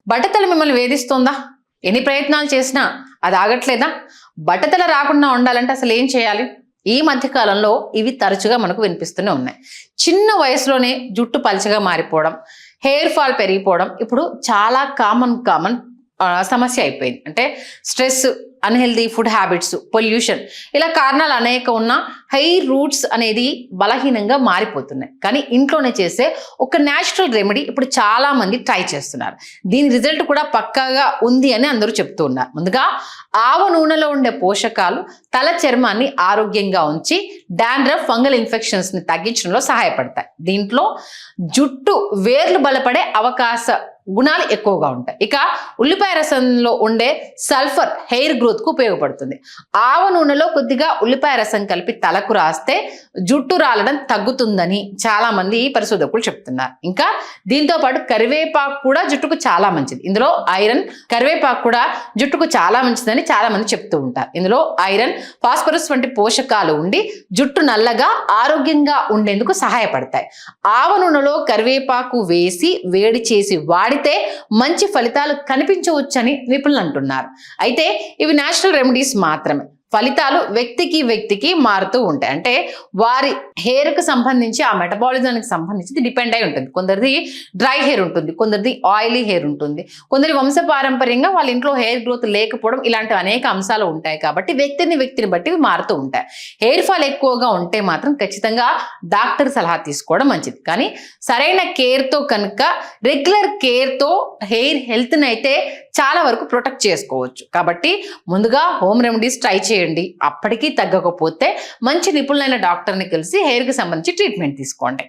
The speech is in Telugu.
బట్టతల మిమ్మల్ని వేధిస్తుందా? ఎన్ని ప్రయత్నాలు చేసినా అది ఆగట్లేదా? బట్టతల రాకుండా ఉండాలంటే అసలు ఏం చేయాలి? ఈ మధ్య కాలంలో ఇవి తరచుగా మనకు వినిపిస్తూనే ఉన్నాయి. చిన్న వయసులోనే జుట్టు పల్చగా మారిపోవడం, హెయిర్ ఫాల్ పెరిగిపోవడం ఇప్పుడు చాలా కామన్ సమస్య అయిపోయింది. అంటే stress, unhealthy food habits, pollution, ఇలా కారణాలు అనేక ఉన్న హెయిర్ రూట్స్ అనేది బలహీనంగా మారిపోతున్నాయి. కానీ ఇంట్లోనే చేసే ఒక న్యాచురల్ రెమెడీ ఇప్పుడు చాలా మంది ట్రై చేస్తున్నారు. దీని రిజల్ట్ కూడా పక్కాగా ఉంది అని అందరూ చెప్తూ ఉన్నారు. ముందుగా ఆవ నూనెలో ఉండే పోషకాలు తల చర్మాన్ని ఆరోగ్యంగా ఉంచి డాండ్రఫ్, ఫంగల్ ఇన్ఫెక్షన్స్ ని తగ్గించడంలో సహాయపడతాయి. దీంట్లో జుట్టు వేర్లు బలపడే అవకాశ గుణాలు ఎక్కువగా ఉంటాయి. ఇక ఉల్లిపాయ రసంలో ఉండే సల్ఫర్ హెయిర్ గ్రోత్ కు ఉపయోగపడుతుంది. ఆవ నూనెలో కొద్దిగా ఉల్లిపాయ రసం కలిపి తలకు రాస్తే జుట్టు రాలడం తగ్గుతుందని చాలా మంది పరిశోధకులు చెప్తున్నారు. ఇంకా దీంతో పాటు కరివేపాకు కూడా జుట్టుకు చాలా మంచిది. ఇందులో ఐరన్, కరివేపాకు కూడా జుట్టుకు చాలా మంచిదని చాలా మంది చెప్తూ ఉంటారు. ఇందులో ఐరన్, ఫాస్ఫరస్ వంటి పోషకాలు ఉండి జుట్టు నల్లగా ఆరోగ్యంగా ఉండేందుకు సహాయపడతాయి. ఆవ నూనెలో కరివేపాకు వేసి వేడి చేసి వాడితే మంచి ఫలితాలు కనిపించవచ్చని నిపుణులు అంటున్నారు. అయితే ఇవి నేచురల్ రెమెడీస్ మాత్రమే. ఫలితాలు వ్యక్తికి మారుతూ ఉంటాయి. అంటే వారి హెయిర్కి సంబంధించి, ఆ మెటబాలిజానికి సంబంధించి డిపెండ్ అయి ఉంటుంది. కొందరిది డ్రై హెయిర్ ఉంటుంది, కొందరిది ఆయిలీ హెయిర్ ఉంటుంది, కొందరి వంశపారంపర్యంగా వాళ్ళ ఇంట్లో హెయిర్ గ్రోత్ లేకపోవడం, ఇలాంటి అనేక అంశాలు ఉంటాయి. కాబట్టి వ్యక్తిని బట్టి మారుతూ ఉంటాయి. హెయిర్ ఫాల్ ఎక్కువగా ఉంటే మాత్రం ఖచ్చితంగా డాక్టర్ సలహా తీసుకోవడం మంచిది. కానీ సరైన కేర్తో కనుక, రెగ్యులర్ కేర్తో హెయిర్ హెల్త్ని అయితే చాలా వరకు ప్రొటెక్ట్ చేసుకోవచ్చు. కాబట్టి ముందుగా హోమ్ రెమెడీస్ ట్రై చేయండి. అప్పటికీ తగ్గకపోతే మంచి నిపుణులైన డాక్టర్ని కలిసి హెయిర్కి సంబంధించి ట్రీట్మెంట్ తీసుకోండి.